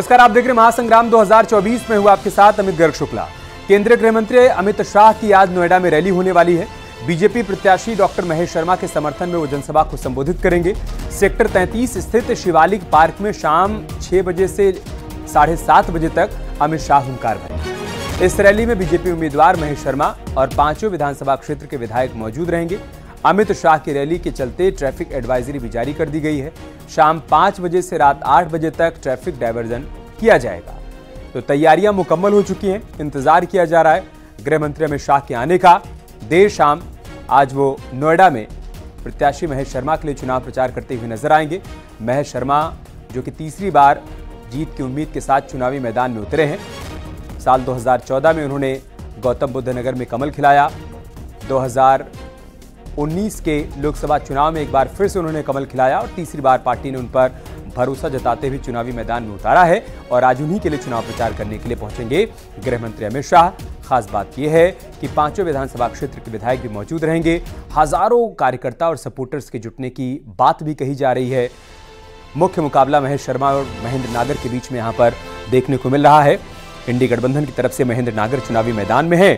नमस्कार, आप देख रहे हैं महासंग्राम 2024 में हुआ आपके साथ अमित गर्ग शुक्ला। केंद्रीय गृह मंत्री अमित शाह की आज नोएडा में रैली होने वाली है। बीजेपी प्रत्याशी डॉक्टर महेश शर्मा के समर्थन में वो जनसभा को संबोधित करेंगे। सेक्टर 33 स्थित शिवालिक पार्क में शाम 6 बजे से 7:30 बजे तक अमित शाह हुंकार भरेंगे। इस रैली में बीजेपी उम्मीदवार महेश शर्मा और 5 विधानसभा क्षेत्र के विधायक मौजूद रहेंगे। अमित शाह की रैली के चलते ट्रैफिक एडवाइजरी भी जारी कर दी गई है। शाम 5 बजे से रात 8 बजे तक ट्रैफिक डायवर्जन किया जाएगा। तो तैयारियां मुकम्मल हो चुकी हैं, इंतजार किया जा रहा है गृह मंत्री अमित शाह के आने का। देर शाम आज वो नोएडा में प्रत्याशी महेश शर्मा के लिए चुनाव प्रचार करते हुए नजर आएंगे। महेश शर्मा जो कि तीसरी बार जीत की उम्मीद के साथ चुनावी मैदान में उतरे हैं। साल 2014 में उन्होंने गौतम बुद्ध नगर में कमल खिलाया। 2019 के लोकसभा चुनाव में एक बार फिर से उन्होंने कमल खिलाया और तीसरी बार पार्टी ने उन पर भरोसा जताते हुए चुनावी मैदान में उतारा है और आज उन्हीं के लिए चुनाव प्रचार करने के लिए पहुंचेंगे गृह मंत्री अमित शाह। खास बात यह है कि 5 विधानसभा क्षेत्र के विधायक भी मौजूद रहेंगे। हजारों कार्यकर्ता और सपोर्टर्स के जुटने की बात भी कही जा रही है। मुख्य मुकाबला महेश शर्मा और महेंद्र नागर के बीच में यहां पर देखने को मिल रहा है। इंडी गठबंधन की तरफ से महेंद्र नागर चुनावी मैदान में है,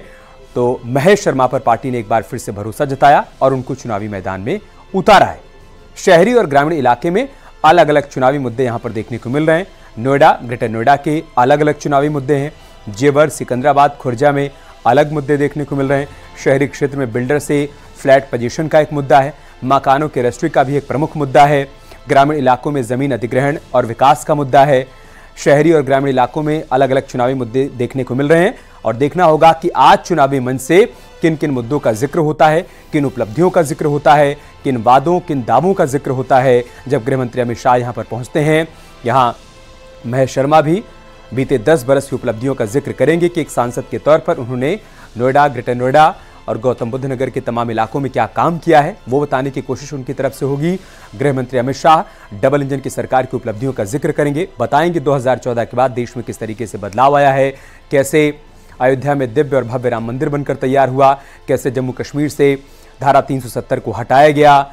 तो महेश शर्मा पर पार्टी ने एक बार फिर से भरोसा जताया और उनको चुनावी मैदान में उतारा है। शहरी और ग्रामीण इलाके में अलग अलग चुनावी मुद्दे यहां पर देखने को मिल रहे हैं। नोएडा, ग्रेटर नोएडा के अलग अलग चुनावी मुद्दे हैं। जेवर, सिकंदराबाद, खुर्जा में अलग मुद्दे देखने को मिल रहे हैं। शहरी क्षेत्र में बिल्डर से फ्लैट पोजीशन का एक मुद्दा है। मकानों के रजिस्ट्री का भी एक प्रमुख मुद्दा है। ग्रामीण इलाकों में जमीन अधिग्रहण और विकास का मुद्दा है। शहरी और ग्रामीण इलाकों में अलग अलग चुनावी मुद्दे देखने को मिल रहे हैं और देखना होगा कि आज चुनावी मंच से किन किन मुद्दों का जिक्र होता है, किन उपलब्धियों का जिक्र होता है, किन वादों, किन दावों का जिक्र होता है जब गृह मंत्री अमित शाह यहां पर पहुंचते हैं। यहां महेश शर्मा भी बीते 10 बरस की उपलब्धियों का जिक्र करेंगे कि एक सांसद के तौर पर उन्होंने नोएडा, ग्रेटर नोएडा और गौतम बुद्ध नगर के तमाम इलाकों में क्या काम किया है, वो बताने की कोशिश उनकी तरफ से होगी। गृह मंत्री अमित शाह डबल इंजन की सरकार की उपलब्धियों का जिक्र करेंगे, बताएंगे 2014 के बाद देश में किस तरीके से बदलाव आया है, कैसे अयोध्या में दिव्य और भव्य राम मंदिर बनकर तैयार हुआ, कैसे जम्मू कश्मीर से धारा 370 को हटाया गया।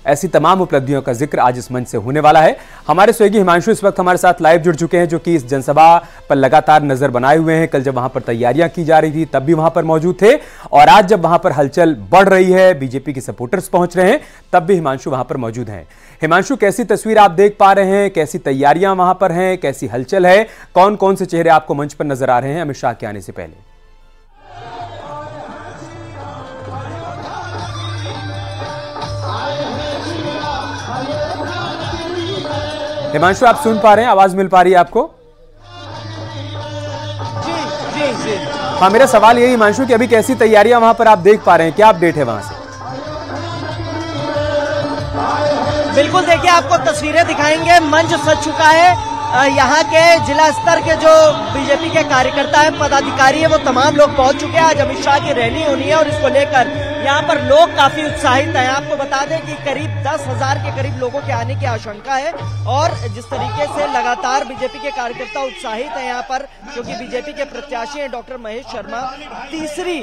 ऐसी तमाम उपलब्धियों का जिक्र आज इस मंच से होने वाला है। हमारे सहयोगी हिमांशु इस वक्त हमारे साथ लाइव जुड़ चुके हैं, जो कि इस जनसभा पर लगातार नजर बनाए हुए हैं। कल जब वहां पर तैयारियां की जा रही थी तब भी वहां पर मौजूद थे और आज जब वहां पर हलचल बढ़ रही है, बीजेपी के सपोर्टर्स पहुंच रहे हैं, तब भी हिमांशु वहां पर मौजूद हैं। हिमांशु, कैसी तस्वीर आप देख पा रहे हैं, कैसी तैयारियां वहां पर हैं, कैसी हलचल है, कौन कौन से चेहरे आपको मंच पर नजर आ रहे हैं अमित शाह के आने से पहले? हिमांशु, आप सुन पा रहे हैं, आवाज मिल पा रही है आपको? जी। हाँ, मेरा सवाल यही हिमांशु कि अभी कैसी तैयारियां वहां पर आप देख पा रहे हैं, क्या अपडेट है वहां से? बिल्कुल, देखिए आपको तस्वीरें दिखाएंगे। मंच सज चुका है। यहाँ के जिला स्तर के जो बीजेपी के कार्यकर्ता हैं, पदाधिकारी हैं, वो तमाम लोग पहुंच चुके हैं। आज अमित शाह की रैली होनी है और इसको लेकर यहाँ पर लोग काफी उत्साहित हैं। आपको बता दें कि करीब 10,000 के करीब लोगों के आने की आशंका है और जिस तरीके से लगातार बीजेपी के कार्यकर्ता उत्साहित हैं यहाँ पर, क्योंकि बीजेपी के प्रत्याशी हैं डॉक्टर महेश शर्मा, तीसरी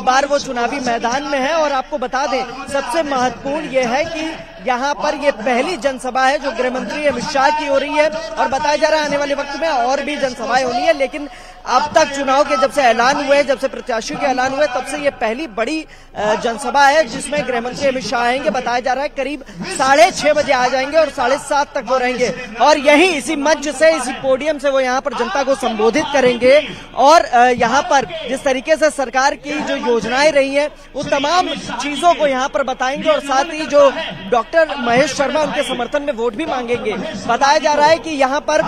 बार वो चुनावी मैदान में है। और आपको बता दें, सबसे महत्वपूर्ण ये है कि यहाँ पर ये पहली जनसभा है जो गृह मंत्री अमित शाह की हो रही है और बताया जा रहा है आने वाले वक्त में और भी जनसभाएं होनी है। लेकिन अब तक चुनाव के जब से ऐलान हुए, जब से प्रत्याशियों के ऐलान हुए, तब से ये पहली बड़ी जनसभा है जिसमें गृह मंत्री अमित शाह आएंगे। बताया जा रहा है करीब 6:30 बजे आ जाएंगे और 7:30 तक वो रहेंगे और यही इसी मंच से, इसी पोडियम से वो यहाँ पर जनता को संबोधित करेंगे और यहाँ पर जिस तरीके से सरकार की जो योजनाएं रही है वो तमाम चीजों को यहाँ पर बताएंगे और साथ ही जो डॉक्टर महेश शर्मा उनके समर्थन में वोट भी मांगेंगे। बताया जा रहा है कि यहाँ पर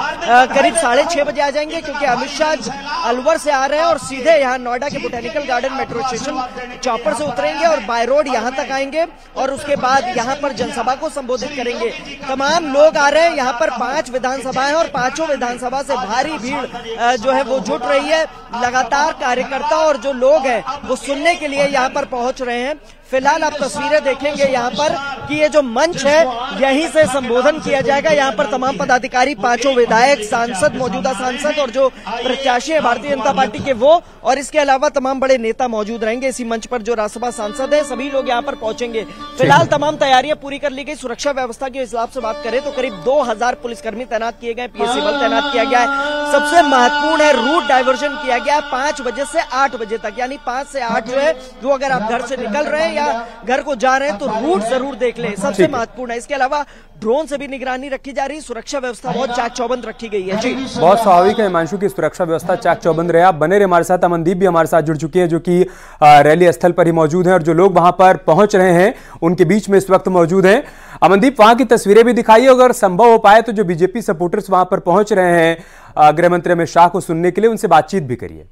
करीब 6:30 बजे आ जाएंगे, क्योंकि अमित शाह अलवर से आ रहे हैं और सीधे यहाँ नोएडा के botanical garden metro station chopper से उतरेंगे और बाय रोड यहाँ तक आएंगे और उसके बाद यहाँ पर जनसभा को संबोधित करेंगे। तमाम लोग आ रहे हैं। यहाँ पर 5 विधानसभाएं और 5 विधानसभा से भारी भीड़ जो है वो जुट रही है। लगातार कार्यकर्ता और जो लोग हैं वो सुनने के लिए यहाँ पर पहुंच रहे हैं। फिलहाल आप तस्वीरें देखेंगे यहाँ पर कि ये जो मंच है यहीं से संबोधन किया जाएगा। यहाँ पर तमाम पदाधिकारी, 5 विधायक, सांसद, मौजूदा सांसद और जो प्रत्याशी है भारतीय जनता पार्टी के वो, और इसके अलावा तमाम बड़े नेता मौजूद रहेंगे। इसी मंच पर जो राज्यसभा सांसद है सभी लोग यहाँ पर पहुंचेंगे। फिलहाल तमाम तैयारियां पूरी कर ली गई। सुरक्षा व्यवस्था के हिसाब से बात करें तो करीब 2000 पुलिसकर्मी तैनात किए गए, पीएससी बल तैनात किया गया है। सबसे महत्वपूर्ण है रूट डाइवर्जन किया गया 5 बजे से 8 बजे तक, यानी 5 से 8 जो है वो अगर आप घर से निकल रहे हैं या घर को जा रहे हैं तो रूट जरूर देख लें, सबसे महत्वपूर्ण है। इसके अलावा ड्रोन से भी निगरानी रखी जा रही, सुरक्षा व्यवस्था बहुत चाक चौबंद रखी गई है। जी बहुत स्वाभाविक है हिमांशु की सुरक्षा व्यवस्था चाक चौबंद रहे। आप बने रहे हमारे साथ। अमनदीप भी हमारे साथ जुड़ चुके हैं जो कि रैली स्थल पर ही मौजूद हैं और जो लोग वहां पर पहुंच रहे हैं उनके बीच में इस वक्त मौजूद हैं। अमनदीप, वहां की तस्वीरें भी दिखाइए, अगर संभव हो पाए तो जो बीजेपी सपोर्टर्स वहां पर पहुंच रहे हैं गृह मंत्री अमित शाह को सुनने के लिए, उनसे बातचीत भी करिए।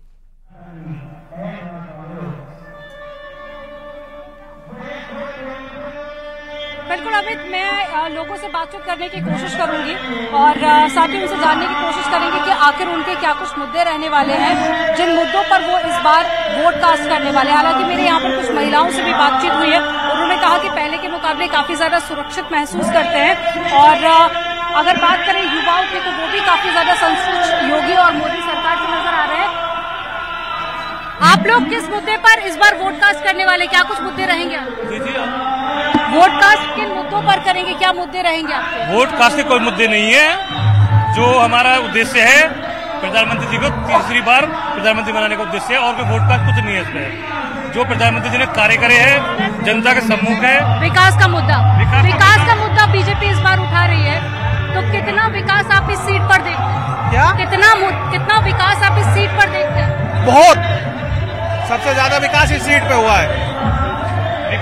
बिल्कुल अमित, मैं लोगों से बातचीत करने की कोशिश करूंगी और साथ ही उनसे जानने की कोशिश करेंगे कि आखिर उनके क्या कुछ मुद्दे रहने वाले हैं जिन मुद्दों पर वो इस बार वोट कास्ट करने वाले हैं। हालांकि मेरे यहाँ पर कुछ महिलाओं से भी बातचीत हुई है, उन्होंने कहा कि पहले के मुकाबले काफी ज्यादा सुरक्षित महसूस करते हैं और अगर बात करें युवाओं की तो वो भी काफी ज्यादा संतुष्ट योगी और मोदी सरकार से नजर आ रहे हैं। आप लोग किस मुद्दे पर इस बार वोट कास्ट करने वाले, क्या कुछ मुद्दे रहेंगे? वोट कास्ट किन मुद्दों पर करेंगे, क्या मुद्दे रहेंगे आपके? वोट कास्ट के कोई मुद्दे नहीं है। जो हमारा उद्देश्य है प्रधानमंत्री जी को तीसरी बार प्रधानमंत्री बनाने का उद्देश्य है और कोई वोट कास्ट कुछ नहीं है इसमें। जो प्रधानमंत्री जी ने कार्य करे हैं, जनता के सम्मुख है। विकास का मुद्दा बीजेपी इस बार उठा रही है, तो कितना विकास आप इस सीट पर देखते हैं? क्या कितना विकास आप इस सीट पर देखते हैं? बहुत, सबसे ज्यादा विकास इस सीट पे हुआ है।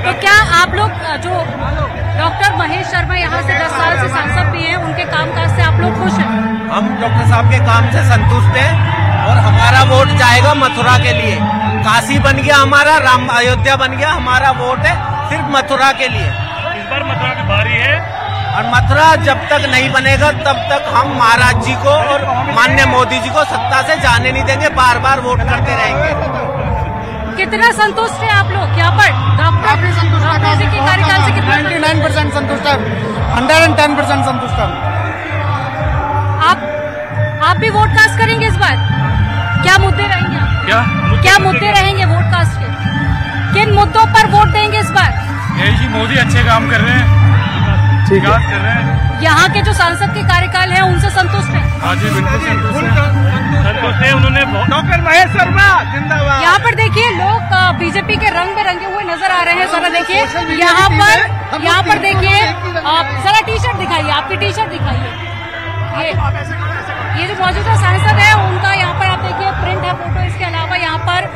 तो क्या आप लोग जो डॉक्टर महेश शर्मा यहाँ से 10 साल से सांसद भी हैं, उनके कामकाज से आप लोग खुश हैं? हम डॉक्टर साहब के काम से संतुष्ट हैं और हमारा वोट जाएगा मथुरा के लिए। काशी बन गया हमारा, राम अयोध्या बन गया, हमारा वोट है सिर्फ मथुरा के लिए। इस बार मथुरा की बारी है और मथुरा जब तक नहीं बनेगा तब तक हम महाराज जी को और माननीय मोदी जी को सत्ता से जाने नहीं देंगे, बार बार वोट करते रहेंगे। कितना संतुष्ट है आप लोग यहाँ पर डॉक्टर जी के कार्यकाल से? 99% संतुष्ट है, 110% संतुष्ट है। आप भी वोट कास्ट करेंगे इस बार? क्या मुद्दे रहेंगे? क्या मुद्दे रहेंगे वोट कास्ट के? किन मुद्दों पर वोट देंगे इस बार? यही जी, मोदी अच्छे काम कर रहे हैं, विकास कर रहे हैं। यहाँ के जो सांसद के कार्यकाल है उनसे संतुष्ट है? हाँ जी, बिल्कुल संतुष्ट है। उन्होंने डॉक्टर महेश शर्मा जिंदाबाद। यहाँ पर देखिए लोग बीजेपी के रंग में रंगे हुए नजर आ रहे हैं। जरा देखिए यहाँ पर देखिए, जरा टी शर्ट दिखाइए, आपकी टी शर्ट दिखाइए। ये जो मौजूदा सांसद है उनका यहाँ पर आप देखिए प्रिंट है, फोटो। इसके अलावा यहाँ पर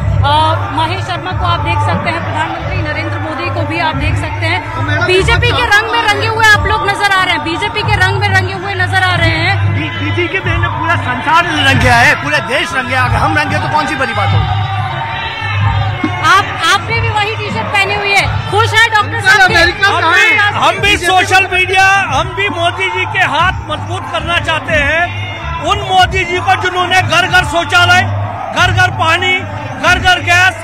महेश शर्मा को आप देख सकते हैं, प्रधानमंत्री नरेंद्र मोदी को भी आप देख सकते हैं। बीजेपी के रंग में रंगे हुए आप लोग नजर आ रहे हैं, बीजेपी के रंग में रंगे हुए नजर आ रहे हैं। बीजेपी के देश ने पूरा संसार रंग गया है, पूरा देश रंग गया। अगर हम रंगे तो कौन सी बड़ी बात हो? आपने भी वही टी शर्ट पहनी हुई है, खुश है डॉक्टर साहब? हम भी सोशल मीडिया, हम भी मोदी जी के हाथ मजबूत करना चाहते हैं। उन मोदी जी को जिन्होंने घर घर शौचालय, घर घर पानी, घर घर गैस,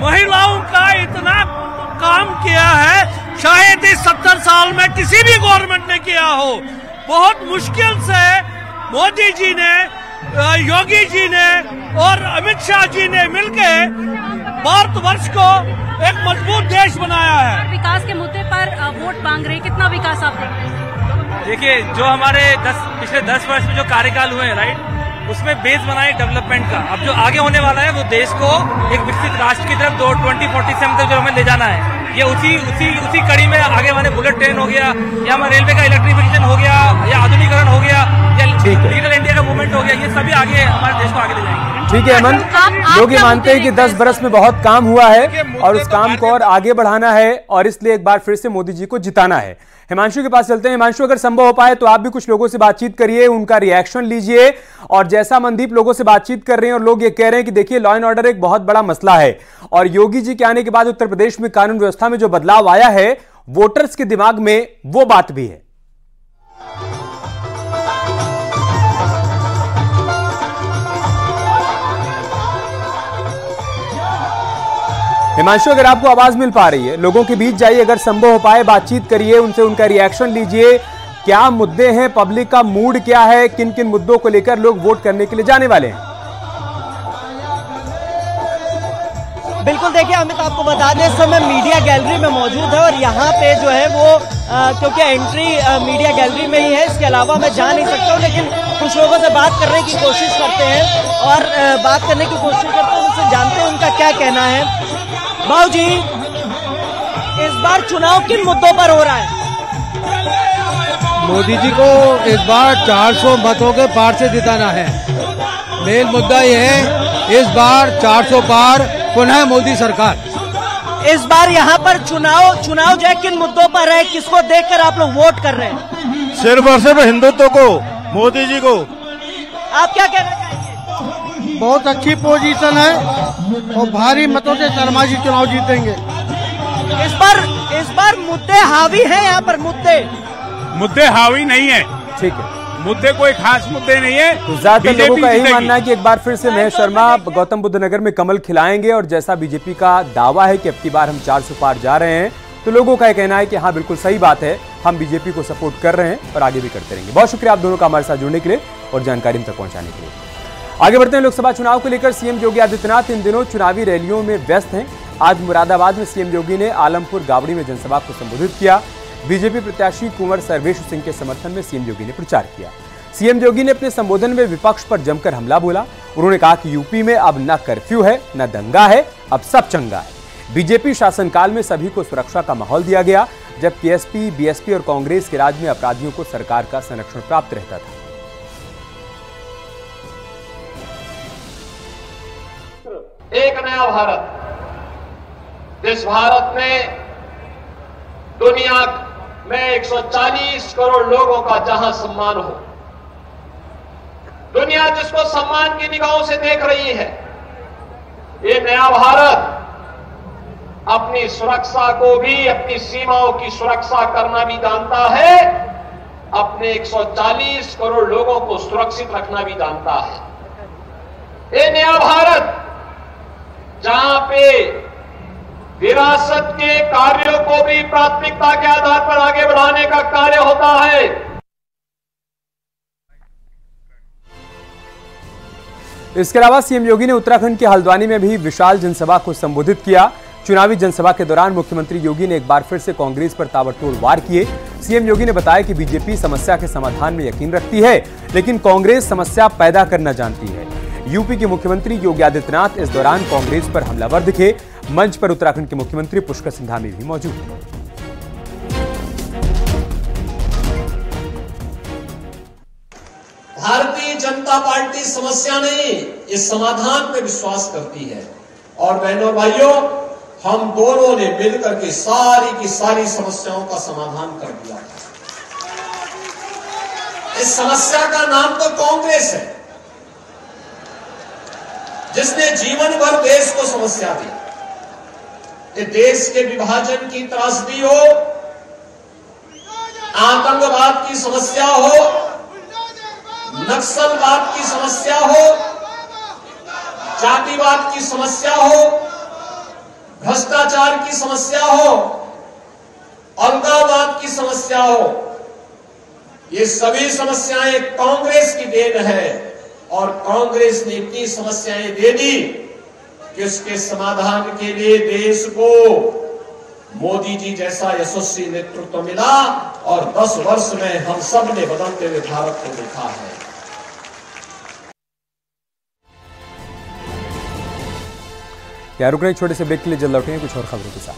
महिलाओं का इतना काम किया है, शायद इस 70 साल में किसी भी गवर्नमेंट ने किया हो। बहुत मुश्किल से मोदी जी ने, योगी जी ने और अमित शाह जी ने मिलकर भारतवर्ष को एक मजबूत देश बनाया है। विकास के मुद्दे पर वोट मांग रहे, कितना विकास आप देखते हैं? देखिए, जो हमारे पिछले 10 वर्ष में जो कार्यकाल हुए हैं, राइट, उसमें बेस बनाए डेवलपमेंट का। अब जो आगे होने वाला है वो देश को एक विकसित राष्ट्र की तरफ 2047 तक जो हमें ले जाना है, ये उसी कड़ी में आगे हमारे बुलेट ट्रेन हो गया, या हमारे रेलवे का इलेक्ट्रिफिकेशन हो गया, या आधुनिकीकरण हो गया, या डिजिटल इंडिया का मूवमेंट हो गया, ये सभी आगे हमारे देश को आगे ले जाएंगे। ठीक है अमन, लोग ये मानते हैं कि 10 बरस में बहुत काम हुआ है और उस काम को और आगे बढ़ाना है और इसलिए एक बार फिर से मोदी जी को जिताना है। हिमांशु के पास चलते हैं। हिमांशु, अगर संभव हो पाए तो आप भी कुछ लोगों से बातचीत करिए, उनका रिएक्शन लीजिए। और जैसा मनदीप लोगों से बातचीत कर रहे हैं और लोग ये कह रहे हैं कि देखिए लॉ एंड ऑर्डर एक बहुत बड़ा मसला है और योगी जी के आने के बाद उत्तर प्रदेश में कानून व्यवस्था में जो बदलाव आया है, वोटर्स के दिमाग में वो बात भी है। हिमांशु, अगर आपको आवाज मिल पा रही है, लोगों के बीच जाइए, अगर संभव हो पाए बातचीत करिए उनसे, उनका रिएक्शन लीजिए। क्या मुद्दे हैं, पब्लिक का मूड क्या है, किन किन मुद्दों को लेकर लोग वोट करने के लिए जाने वाले हैं? बिल्कुल, देखिए अमित, आपको बता दें इस समय मीडिया गैलरी में मौजूद है और यहाँ पे जो है वो क्योंकि एंट्री मीडिया गैलरी में ही है, इसके अलावा मैं जा नहीं सकता हूँ, लेकिन कुछ लोगों से बात करने की कोशिश करते हैं और बात करने की कोशिश करते हैं, उनसे जानते हैं उनका क्या कहना है। भाऊ जी, इस बार चुनाव किन मुद्दों पर हो रहा है? मोदी जी को इस बार 400 मतों के पार से जिताना है। मेन मुद्दा ये है, इस बार 400 पार, पुनः मोदी सरकार। इस बार यहाँ पर चुनाव जो है किन मुद्दों पर है, किसको देखकर आप लोग वोट कर रहे हैं? सिर्फ और सिर्फ हिंदुत्व को, मोदी जी को। आप क्या कहना चाहेंगे? बहुत अच्छी पोजीशन है और भारी मतों से शर्मा जी चुनाव जीतेंगे। इस बार मुद्दे हावी हैं यहाँ पर, मुद्दे हावी नहीं है। ठीक है, मुद्दे कोई खास मुद्दे नहीं है। तो ज्यादातर लोगों का यही मानना है कि एक बार फिर से महेश शर्मा गौतम बुद्ध नगर में कमल खिलाएंगे और जैसा बीजेपी का दावा है कि अब की बार हम 400 पार जा रहे हैं, तो लोगों का यह कहना है कि हाँ बिल्कुल सही बात है, हम बीजेपी को सपोर्ट कर रहे हैं और आगे भी करते रहेंगे। बहुत शुक्रिया आप दोनों का हमारे साथ जुड़ने के लिए और जानकारी हम तक पहुंचाने के लिए। आगे बढ़ते हैं। लोकसभा चुनाव को लेकर सीएम योगी आदित्यनाथ इन दिनों चुनावी रैलियों में व्यस्त हैं। आज मुरादाबाद में सीएम योगी ने आलमपुर गावड़ी में जनसभा को संबोधित किया। बीजेपी प्रत्याशी कुंवर सर्वेश्वर सिंह के समर्थन में सीएम योगी ने प्रचार किया। सीएम योगी ने अपने संबोधन में विपक्ष पर जमकर हमला बोला। उन्होंने कहा कि यूपी में अब न कर्फ्यू है, न दंगा है, अब सब चंगा है। बीजेपी शासनकाल में सभी को सुरक्षा का माहौल दिया गया, जबकि एसपी, बीएसपी और कांग्रेस के राज में अपराधियों को सरकार का संरक्षण प्राप्त रहता था। एक नया भारत, जिस भारत में दुनिया में 140 करोड़ लोगों का जहां सम्मान हो, दुनिया जिसको सम्मान की निगाहों से देख रही है, ये नया भारत अपनी सुरक्षा को भी, अपनी सीमाओं की सुरक्षा करना भी जानता है, अपने 140 करोड़ लोगों को सुरक्षित रखना भी जानता है। ये नया भारत जहां पे विरासत के कार्यों को भी प्राथमिकता के आधार पर आगे बढ़ाने का कार्य होता है। इसके अलावा सीएम योगी ने उत्तराखंड के हल्द्वानी में भी विशाल जनसभा को संबोधित किया। चुनावी जनसभा के दौरान मुख्यमंत्री योगी ने एक बार फिर से कांग्रेस पर ताबड़तोड़ वार किए। सीएम योगी ने बताया कि बीजेपी समस्या के समाधान में यकीन रखती है, लेकिन कांग्रेस समस्या पैदा करना जानती है। यूपी के मुख्यमंत्री योगी आदित्यनाथ इस दौरान कांग्रेस पर हमलावर दिखे। मंच पर उत्तराखंड के मुख्यमंत्री पुष्कर सिंह धामी भी मौजूद थे। भारतीय जनता पार्टी समस्या नहीं, इस समाधान पे विश्वास करती है। और बहनों भाइयों, हम दोनों ने मिलकर के सारी की सारी समस्याओं का समाधान कर दिया। इस समस्या का नाम तो कांग्रेस है, जिसने जीवन भर देश को समस्या दी। ये देश के विभाजन की त्रासदी हो, आतंकवाद की समस्या हो, नक्सलवाद की समस्या हो, जातिवाद की समस्या हो, भ्रष्टाचार की समस्या हो, अलगाववाद की समस्या हो, ये सभी समस्याएं कांग्रेस की देन है। और कांग्रेस ने इतनी समस्याएं दे दी कि उसके समाधान के लिए देश को मोदी जी जैसा यशस्वी नेतृत्व मिला और 10 वर्ष में हम सब ने बदलते हुए भारत को देखा है। क्या रुक रहे छोटे से ब्रेक के लिए, जल्द लौटेंगे कुछ और खबरों के साथ।